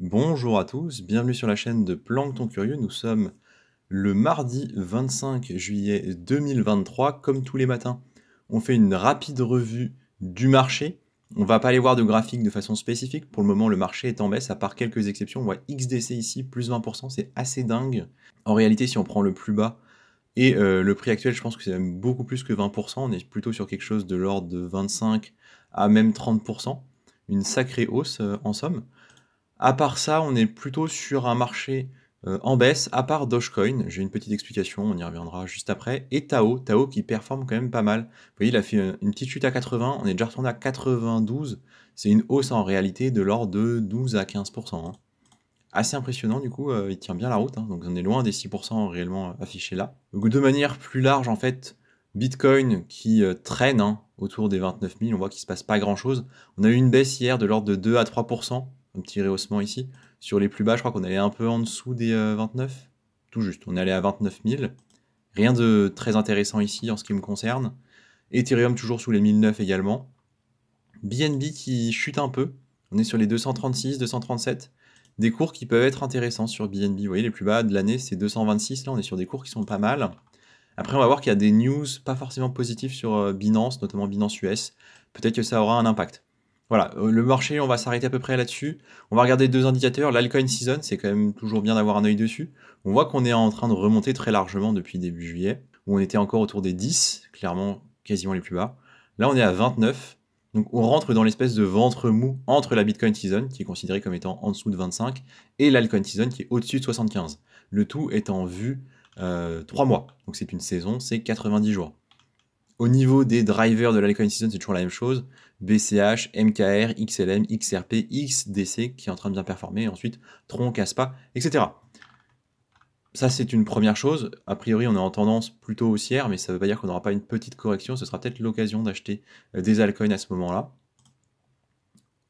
Bonjour à tous, bienvenue sur la chaîne de Plancton Curieux. Nous sommes le mardi 25 juillet 2023. Comme tous les matins, on fait une rapide revue du marché. On va pas aller voir de graphique de façon spécifique. Pour le moment, le marché est en baisse, à part quelques exceptions. On voit XDC ici, plus 20%, c'est assez dingue. En réalité, si on prend le plus bas et le prix actuel, je pense que c'est même beaucoup plus que 20%. On est plutôt sur quelque chose de l'ordre de 25 à même 30%. Une sacrée hausse en somme. À part ça, on est plutôt sur un marché en baisse, à part Dogecoin. J'ai une petite explication, on y reviendra juste après. Et Tao qui performe quand même pas mal. Vous voyez, il a fait une petite chute à 80, on est déjà retourné à 92. C'est une hausse en réalité de l'ordre de 12 à 15%, hein. Assez impressionnant du coup, il tient bien la route, hein, donc on est loin des 6% réellement affichés là. Donc de manière plus large en fait, Bitcoin qui traîne hein, autour des 29 000, on voit qu'il ne se passe pas grand chose. On a eu une baisse hier de l'ordre de 2 à 3%, un petit rehaussement ici. Sur les plus bas, je crois qu'on allait un peu en dessous des 29, tout juste, on est allé à 29 000. Rien de très intéressant ici en ce qui me concerne. Ethereum toujours sous les 1009 également. BNB qui chute un peu, on est sur les 236, 237. Des cours qui peuvent être intéressants sur BNB. Vous voyez, les plus bas de l'année, c'est 226. Là, on est sur des cours qui sont pas mal. Après, on va voir qu'il y a des news pas forcément positives sur Binance, notamment Binance US. Peut-être que ça aura un impact. Voilà, le marché, on va s'arrêter à peu près là-dessus. On va regarder deux indicateurs. L'altcoin season, c'est quand même toujours bien d'avoir un œil dessus. On voit qu'on est en train de remonter très largement depuis début juillet, où on était encore autour des 10, clairement quasiment les plus bas. Là, on est à 29. Donc on rentre dans l'espèce de ventre mou entre la Bitcoin Season, qui est considérée comme étant en dessous de 25, et l'Altcoin Season, qui est au-dessus de 75. Le tout est en vue 3 mois. Donc c'est une saison, c'est 90 jours. Au niveau des drivers de l'Altcoin Season, c'est toujours la même chose. BCH, MKR, XLM, XRP, XDC, qui est en train de bien performer. Ensuite, Tron, Caspa, etc. Ça, c'est une première chose. A priori, on est en tendance plutôt haussière, mais ça ne veut pas dire qu'on n'aura pas une petite correction. Ce sera peut-être l'occasion d'acheter des altcoins à ce moment-là.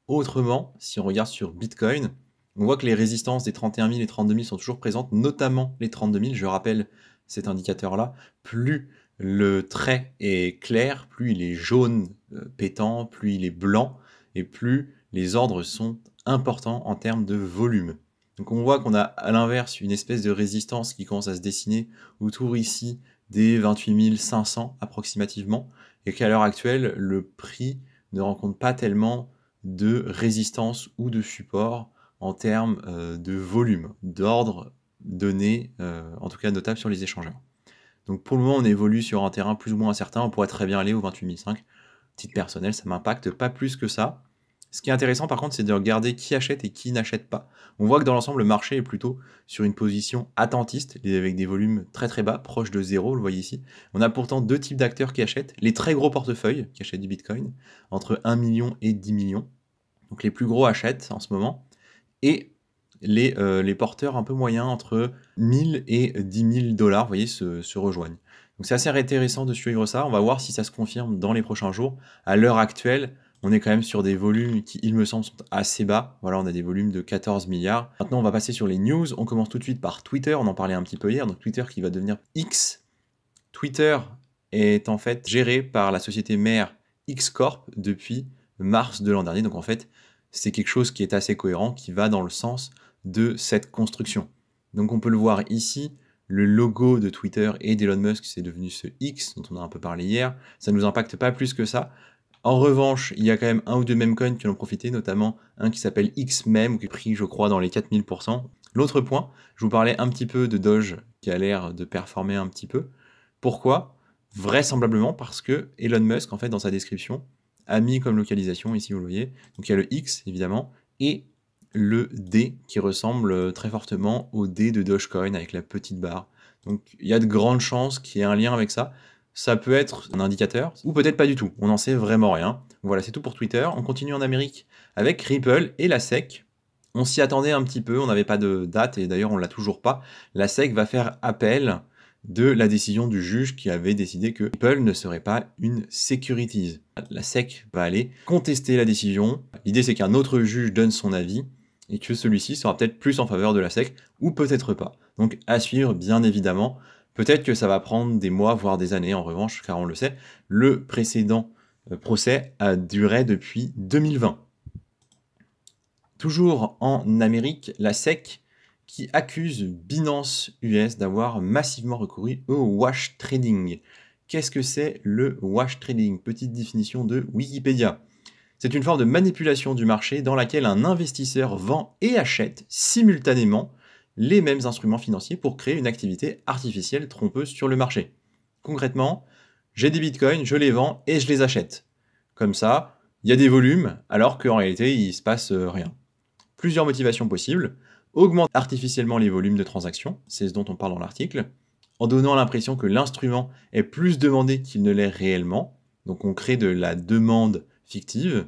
Autrement, si on regarde sur Bitcoin, on voit que les résistances des 31 000 et 32 000 sont toujours présentes, notamment les 32 000. Je rappelle cet indicateur-là. Plus le trait est clair, plus il est jaune pétant, plus il est blanc, et plus les ordres sont importants en termes de volume. Donc on voit qu'on a à l'inverse une espèce de résistance qui commence à se dessiner autour ici des 28 500 approximativement, et qu'à l'heure actuelle, le prix ne rencontre pas tellement de résistance ou de support en termes de volume, d'ordre donné, en tout cas notable sur les échangeurs. Donc pour le moment, on évolue sur un terrain plus ou moins incertain, on pourrait très bien aller au 28 500. Titre personnel, ça m'impacte pas plus que ça. Ce qui est intéressant par contre, c'est de regarder qui achète et qui n'achète pas. On voit que dans l'ensemble, le marché est plutôt sur une position attentiste, avec des volumes très très bas, proches de zéro, vous le voyez ici. On a pourtant deux types d'acteurs qui achètent. Les très gros portefeuilles qui achètent du Bitcoin, entre 1 million et 10 millions. Donc les plus gros achètent en ce moment. Et les porteurs un peu moyens, entre 1000 et 10 000 dollars, vous voyez, se rejoignent. Donc c'est assez intéressant de suivre ça. On va voir si ça se confirme dans les prochains jours. À l'heure actuelle, on est quand même sur des volumes qui, il me semble, sont assez bas. Voilà, on a des volumes de 14 milliards. Maintenant, on va passer sur les news. On commence tout de suite par Twitter. On en parlait un petit peu hier. Donc Twitter qui va devenir X. Twitter est en fait géré par la société mère X Corp depuis mars de l'an dernier. Donc en fait, c'est quelque chose qui est assez cohérent, qui va dans le sens de cette construction. Donc on peut le voir ici, le logo de Twitter et d'Elon Musk, c'est devenu ce X dont on a un peu parlé hier. Ça ne nous impacte pas plus que ça. En revanche, il y a quand même un ou deux meme coins qui en ont profité, notamment un qui s'appelle XMeme, qui est pris, je crois, dans les 4000%. L'autre point, je vous parlais un petit peu de Doge, qui a l'air de performer un petit peu. Pourquoi? Vraisemblablement parce que Elon Musk, en fait, dans sa description, a mis comme localisation, ici vous le voyez, donc il y a le X, évidemment, et le D, qui ressemble très fortement au D de Dogecoin, avec la petite barre. Donc il y a de grandes chances qu'il y ait un lien avec ça. Ça peut être un indicateur, ou peut-être pas du tout, on n'en sait vraiment rien. Voilà, c'est tout pour Twitter. On continue en Amérique avec Ripple et la SEC. On s'y attendait un petit peu, on n'avait pas de date, et d'ailleurs on l'a toujours pas. La SEC va faire appel de la décision du juge qui avait décidé que Ripple ne serait pas une securities. La SEC va aller contester la décision. L'idée c'est qu'un autre juge donne son avis, et que celui-ci sera peut-être plus en faveur de la SEC, ou peut-être pas. Donc à suivre, bien évidemment. Peut-être que ça va prendre des mois, voire des années en revanche, car on le sait, le précédent procès a duré depuis 2020. Toujours en Amérique, la SEC qui accuse Binance US d'avoir massivement recouru au wash trading. Qu'est-ce que c'est le wash trading? Petite définition de Wikipédia. C'est une forme de manipulation du marché dans laquelle un investisseur vend et achète simultanément les mêmes instruments financiers pour créer une activité artificielle trompeuse sur le marché. Concrètement, j'ai des bitcoins, je les vends et je les achète. Comme ça, il y a des volumes alors qu'en réalité, il ne se passe rien. Plusieurs motivations possibles. Augmente artificiellement les volumes de transactions, c'est ce dont on parle dans l'article, en donnant l'impression que l'instrument est plus demandé qu'il ne l'est réellement. Donc on crée de la demande fictive,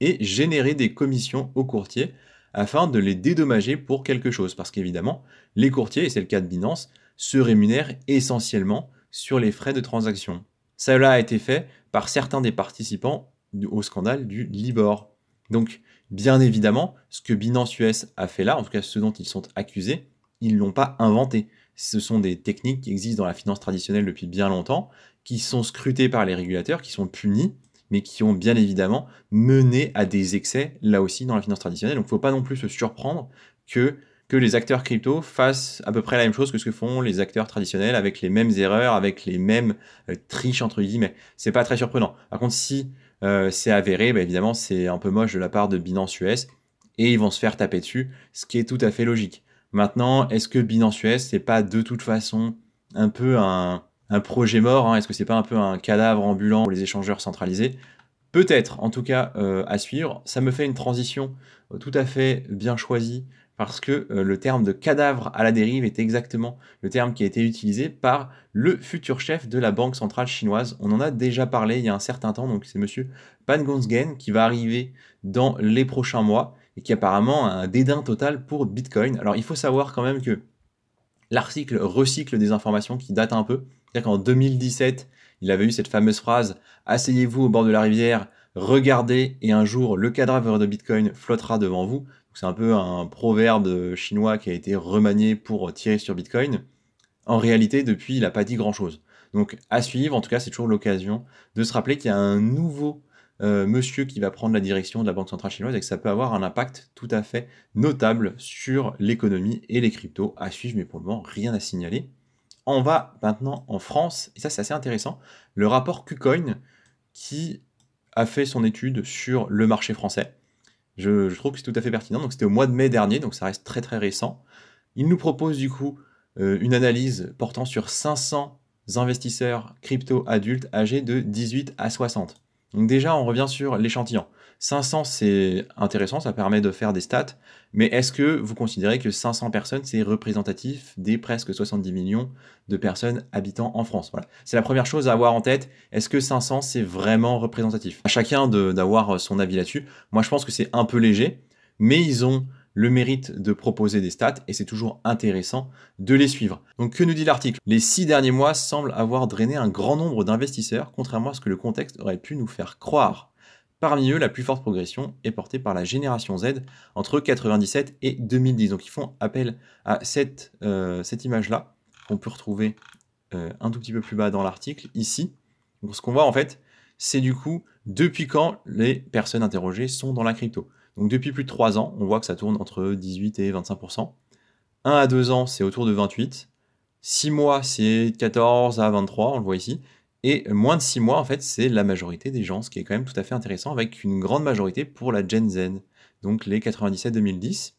et générer des commissions aux courtiers afin de les dédommager pour quelque chose. Parce qu'évidemment, les courtiers, et c'est le cas de Binance, se rémunèrent essentiellement sur les frais de transaction. Cela a été fait par certains des participants au scandale du Libor. Donc, bien évidemment, ce que Binance US a fait là, en tout cas ce dont ils sont accusés, ils ne l'ont pas inventé. Ce sont des techniques qui existent dans la finance traditionnelle depuis bien longtemps, qui sont scrutées par les régulateurs, qui sont punies, mais qui ont bien évidemment mené à des excès, là aussi, dans la finance traditionnelle. Donc il ne faut pas non plus se surprendre que les acteurs crypto fassent à peu près la même chose que ce que font les acteurs traditionnels, avec les mêmes erreurs, avec les mêmes triches, entre guillemets. C'est pas très surprenant. Par contre, si c'est avéré, bah, évidemment, c'est un peu moche de la part de Binance US, et ils vont se faire taper dessus, ce qui est tout à fait logique. Maintenant, est-ce que Binance US, c'est pas de toute façon un peu un projet mort, hein? Est-ce que c'est pas un peu un cadavre ambulant pour les échangeurs centralisés? Peut-être, en tout cas à suivre. Ça me fait une transition tout à fait bien choisie parce que le terme de cadavre à la dérive est exactement le terme qui a été utilisé par le futur chef de la Banque centrale chinoise. On en a déjà parlé il y a un certain temps, donc c'est monsieur Pan Gongzhen qui va arriver dans les prochains mois et qui apparemment a un dédain total pour Bitcoin. Alors il faut savoir quand même que l'article recycle des informations qui datent un peu. C'est-à-dire qu'en 2017, il avait eu cette fameuse phrase « Asseyez-vous au bord de la rivière, regardez, et un jour, le cadavre de Bitcoin flottera devant vous ». C'est un peu un proverbe chinois qui a été remanié pour tirer sur Bitcoin. En réalité, depuis, il n'a pas dit grand-chose. Donc à suivre, en tout cas, c'est toujours l'occasion de se rappeler qu'il y a un nouveau monsieur qui va prendre la direction de la Banque centrale chinoise et que ça peut avoir un impact tout à fait notable sur l'économie et les cryptos. À suivre, mais pour le moment, rien à signaler. On va maintenant en France, et ça c'est assez intéressant, le rapport KuCoin qui a fait son étude sur le marché français. Je trouve que c'est tout à fait pertinent, donc c'était au mois de mai dernier, donc ça reste très très récent. Il nous propose du coup une analyse portant sur 500 investisseurs crypto adultes âgés de 18 à 60. Donc déjà, on revient sur l'échantillon. 500, c'est intéressant, ça permet de faire des stats, mais est-ce que vous considérez que 500 personnes, c'est représentatif des presque 70 millions de personnes habitant en France? Voilà. C'est la première chose à avoir en tête. Est-ce que 500, c'est vraiment représentatif? À chacun d'avoir son avis là-dessus. Moi, je pense que c'est un peu léger, mais ils ont le mérite de proposer des stats et c'est toujours intéressant de les suivre. Donc que nous dit l'article? Les 6 derniers mois semblent avoir drainé un grand nombre d'investisseurs, contrairement à ce que le contexte aurait pu nous faire croire. Parmi eux, la plus forte progression est portée par la génération Z entre 97 et 2010. Donc ils font appel à cette image-là, qu'on peut retrouver un tout petit peu plus bas dans l'article, ici. Donc ce qu'on voit en fait, c'est du coup depuis quand les personnes interrogées sont dans la crypto. Donc depuis plus de 3 ans, on voit que ça tourne entre 18 et 25%. 1 à 2 ans, c'est autour de 28. 6 mois, c'est 14 à 23, on le voit ici. Et moins de 6 mois, en fait, c'est la majorité des gens, ce qui est quand même tout à fait intéressant, avec une grande majorité pour la Gen Z, donc les 97-2010,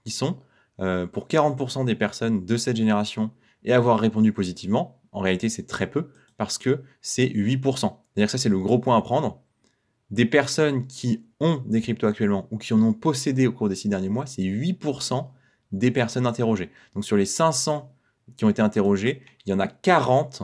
qui sont pour 40% des personnes de cette génération et avoir répondu positivement. En réalité, c'est très peu, parce que c'est 8%. C'est-à-dire que ça, c'est le gros point à prendre. Des personnes qui ont des cryptos actuellement ou qui en ont possédé au cours des 6 derniers mois, c'est 8% des personnes interrogées. Donc sur les 500 qui ont été interrogées, il y en a 40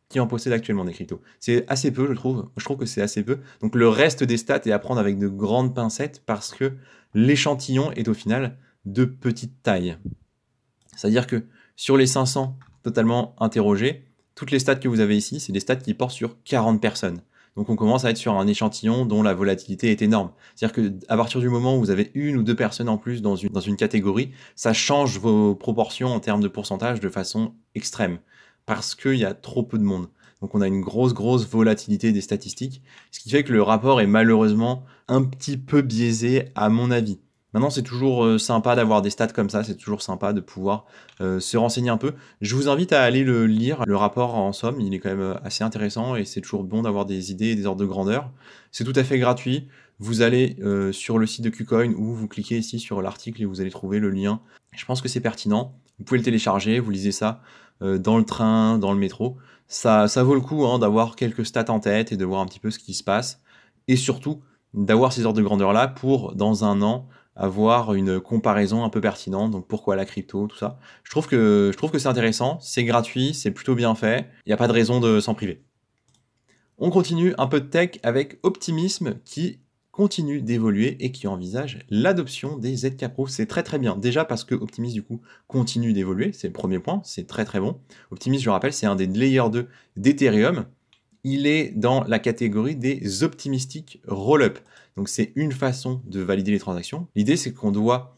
qui en possèdent actuellement des cryptos. C'est assez peu, je trouve. Je trouve que c'est assez peu. Donc le reste des stats est à prendre avec de grandes pincettes parce que l'échantillon est au final de petite taille. C'est-à-dire que sur les 500 totalement interrogés, toutes les stats que vous avez ici, c'est des stats qui portent sur 40 personnes. Donc on commence à être sur un échantillon dont la volatilité est énorme. C'est-à-dire qu'à partir du moment où vous avez 1 ou 2 personnes en plus dans une catégorie, ça change vos proportions en termes de pourcentage de façon extrême. Parce qu'il y a trop peu de monde. Donc on a une grosse volatilité des statistiques, ce qui fait que le rapport est malheureusement un petit peu biaisé à mon avis. Maintenant, c'est toujours sympa d'avoir des stats comme ça, c'est toujours sympa de pouvoir se renseigner un peu. Je vous invite à aller le lire, le rapport en somme, il est quand même assez intéressant et c'est toujours bon d'avoir des idées et des ordres de grandeur. C'est tout à fait gratuit. Vous allez sur le site de KuCoin ou vous cliquez ici sur l'article et vous allez trouver le lien. Je pense que c'est pertinent. Vous pouvez le télécharger, vous lisez ça dans le train, dans le métro. Ça vaut le coup hein, d'avoir quelques stats en tête et de voir un petit peu ce qui se passe. Et surtout, d'avoir ces ordres de grandeur-là pour, dans un an, avoir une comparaison un peu pertinente. Donc pourquoi la crypto, tout ça. Je trouve que c'est intéressant, c'est gratuit, c'est plutôt bien fait. Il n'y a pas de raison de s'en priver. On continue un peu de tech avec Optimism qui continue d'évoluer et qui envisage l'adoption des ZK-Proof. C'est très très bien. Déjà parce que Optimism du coup continue d'évoluer, c'est le premier point, c'est très très bon. Optimism, je rappelle, c'est un des layers 2 d'Ethereum. Il est dans la catégorie des optimistic roll-up. Donc c'est une façon de valider les transactions. L'idée c'est qu'on doit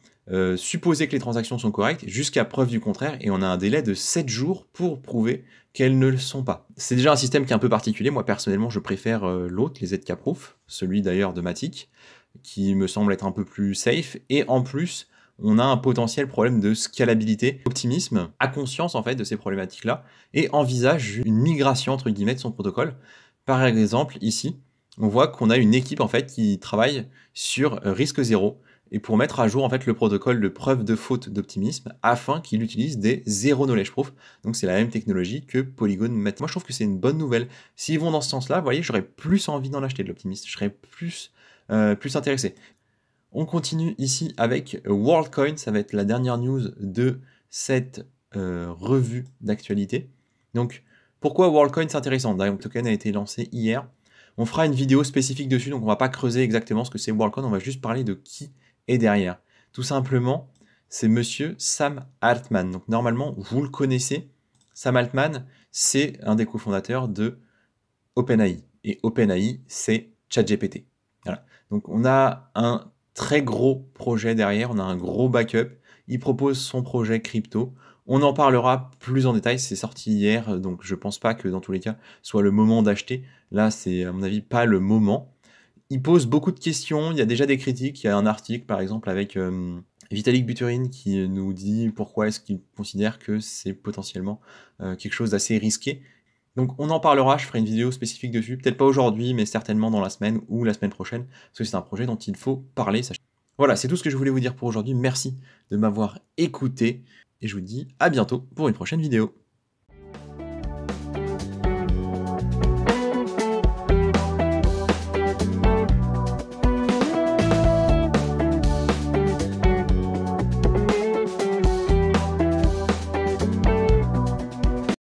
supposer que les transactions sont correctes jusqu'à preuve du contraire et on a un délai de 7 jours pour prouver qu'elles ne le sont pas. C'est déjà un système qui est un peu particulier. Moi personnellement je préfère l'autre, les ZK-Proof, celui d'ailleurs de Matic, qui me semble être un peu plus safe et en plus on a un potentiel problème de scalabilité. Optimism a conscience en fait de ces problématiques-là et envisage une migration entre guillemets de son protocole. Par exemple, ici, on voit qu'on a une équipe en fait qui travaille sur risque zéro et pour mettre à jour en fait le protocole de preuve de faute d'Optimism afin qu'il utilise des zero knowledge proof. Donc c'est la même technologie que Polygon Matic. Moi je trouve que c'est une bonne nouvelle. S'ils vont dans ce sens-là, vous voyez, j'aurais plus envie d'en acheter de l'Optimism. Je serais plus intéressé. On continue ici avec WorldCoin, ça va être la dernière news de cette revue d'actualité. Donc, pourquoi WorldCoin c'est intéressant? Diamond Token a été lancé hier. On fera une vidéo spécifique dessus, donc on va pas creuser exactement ce que c'est WorldCoin, on va juste parler de qui est derrière. Tout simplement, c'est monsieur Sam Altman. Donc normalement, vous le connaissez. Sam Altman, c'est un des cofondateurs de OpenAI. Et OpenAI, c'est ChatGPT. Voilà. Donc on a un très gros projet derrière, on a un gros backup. Il propose son projet crypto. On en parlera plus en détail, c'est sorti hier, donc je pense pas que dans tous les cas soit le moment d'acheter. Là, c'est à mon avis pas le moment. Il pose beaucoup de questions, il y a déjà des critiques, il y a un article par exemple avec Vitalik Buterin qui nous dit pourquoi est-ce qu'il considère que c'est potentiellement quelque chose d'assez risqué. Donc on en parlera, je ferai une vidéo spécifique dessus, peut-être pas aujourd'hui, mais certainement dans la semaine ou la semaine prochaine, parce que c'est un projet dont il faut parler. Voilà, c'est tout ce que je voulais vous dire pour aujourd'hui. Merci de m'avoir écouté, et je vous dis à bientôt pour une prochaine vidéo.